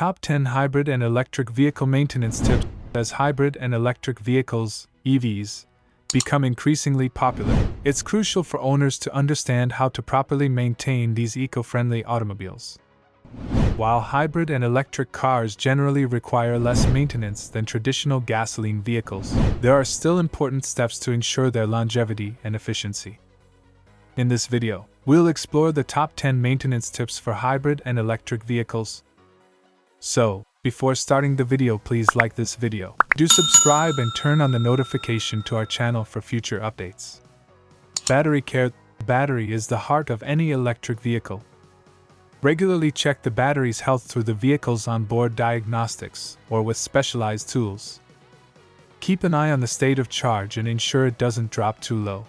Top 10 Hybrid and Electric Vehicle Maintenance Tips. As hybrid and electric vehicles, EVs, become increasingly popular, it's crucial for owners to understand how to properly maintain these eco-friendly automobiles. While hybrid and electric cars generally require less maintenance than traditional gasoline vehicles, there are still important steps to ensure their longevity and efficiency. In this video, we'll explore the top 10 maintenance tips for hybrid and electric vehicles. So, before starting the video, please like this video, do subscribe and turn on the notification to our channel for future updates. Battery care. The battery is the heart of any electric vehicle. Regularly check the battery's health through the vehicle's onboard diagnostics or with specialized tools. Keep an eye on the state of charge and ensure it doesn't drop too low.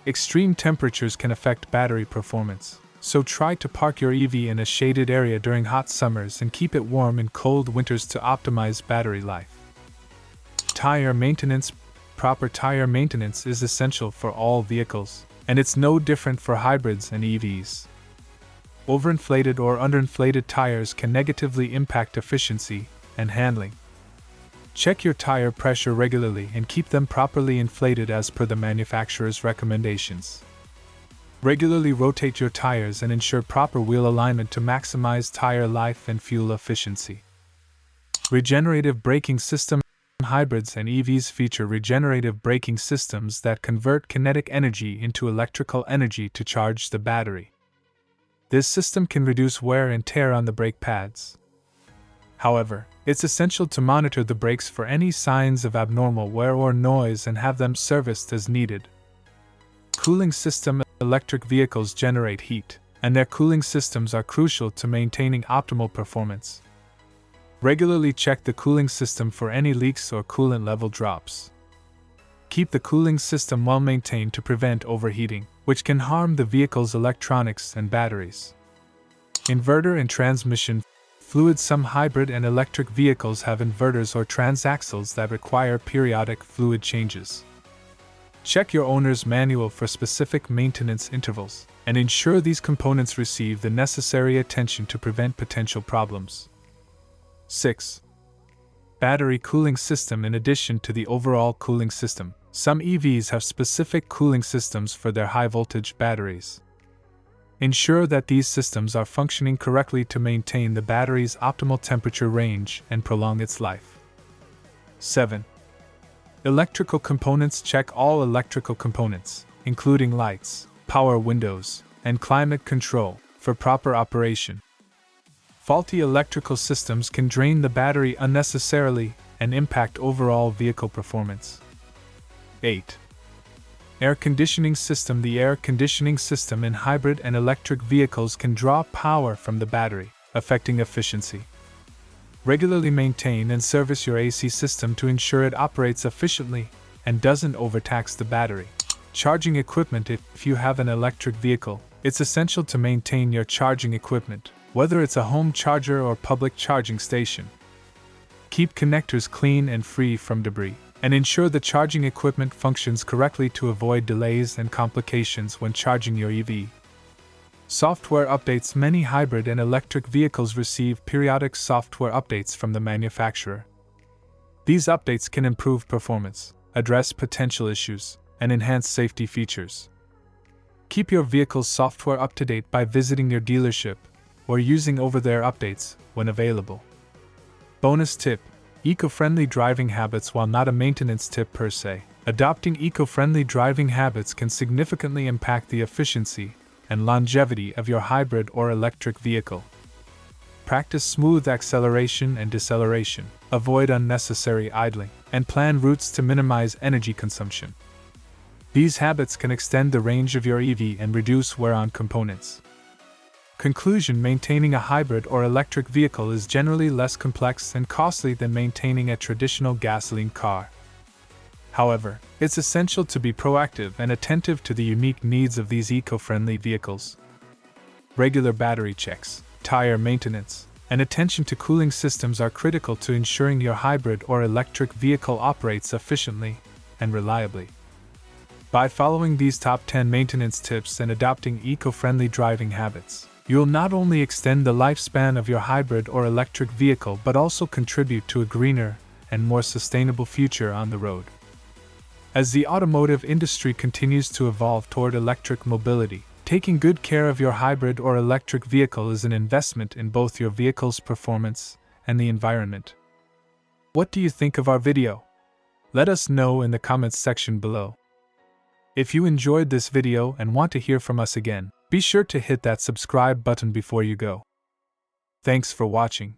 Extreme temperatures can affect battery performance, so try to park your EV in a shaded area during hot summers and keep it warm in cold winters to optimize battery life. Tire maintenance. Proper tire maintenance is essential for all vehicles, and it's no different for hybrids and EVs. Overinflated or underinflated tires can negatively impact efficiency and handling. Check your tire pressure regularly and keep them properly inflated as per the manufacturer's recommendations. Regularly rotate your tires and ensure proper wheel alignment to maximize tire life and fuel efficiency. Regenerative braking system. Hybrids and EVs feature regenerative braking systems that convert kinetic energy into electrical energy to charge the battery. This system can reduce wear and tear on the brake pads. However, it's essential to monitor the brakes for any signs of abnormal wear or noise and have them serviced as needed. Cooling system. Electric vehicles generate heat, and their cooling systems are crucial to maintaining optimal performance. Regularly check the cooling system for any leaks or coolant level drops. Keep the cooling system well maintained to prevent overheating, which can harm the vehicle's electronics and batteries. Inverter and transmission fluid. Some hybrid and electric vehicles have inverters or transaxles that require periodic fluid changes. Check your owner's manual for specific maintenance intervals, and ensure these components receive the necessary attention to prevent potential problems. 6. Battery cooling system. In addition to the overall cooling system, some EVs have specific cooling systems for their high-voltage batteries. Ensure that these systems are functioning correctly to maintain the battery's optimal temperature range and prolong its life. 7. Electrical components. Check all electrical components, including lights, power windows, and climate control, for proper operation. Faulty electrical systems can drain the battery unnecessarily and impact overall vehicle performance. 8. Air conditioning system. The air conditioning system in hybrid and electric vehicles can draw power from the battery, affecting efficiency. Regularly maintain and service your AC system to ensure it operates efficiently and doesn't overtax the battery. Charging equipment. If you have an electric vehicle, it's essential to maintain your charging equipment, whether it's a home charger or public charging station. Keep connectors clean and free from debris, and ensure the charging equipment functions correctly to avoid delays and complications when charging your EV. Software updates. Many hybrid and electric vehicles receive periodic software updates from the manufacturer. These updates can improve performance, address potential issues, and enhance safety features. Keep your vehicle's software up to date by visiting your dealership or using over-the-air updates when available. Bonus tip: eco-friendly driving habits. While not a maintenance tip per se, adopting eco-friendly driving habits can significantly impact the efficiency and longevity of your hybrid or electric vehicle. Practice smooth acceleration and deceleration, avoid unnecessary idling, and plan routes to minimize energy consumption. These habits can extend the range of your EV and reduce wear on components. Conclusion: maintaining a hybrid or electric vehicle is generally less complex and costly than maintaining a traditional gasoline car. However, it's essential to be proactive and attentive to the unique needs of these eco-friendly vehicles. Regular battery checks, tire maintenance, and attention to cooling systems are critical to ensuring your hybrid or electric vehicle operates efficiently and reliably. By following these top 10 maintenance tips and adopting eco-friendly driving habits, You'll not only extend the lifespan of your hybrid or electric vehicle but also contribute to a greener and more sustainable future on the road. As the automotive industry continues to evolve toward electric mobility, taking good care of your hybrid or electric vehicle is an investment in both your vehicle's performance and the environment. What do you think of our video? Let us know in the comments section below. If you enjoyed this video and want to hear from us again, be sure to hit that subscribe button before you go. Thanks for watching.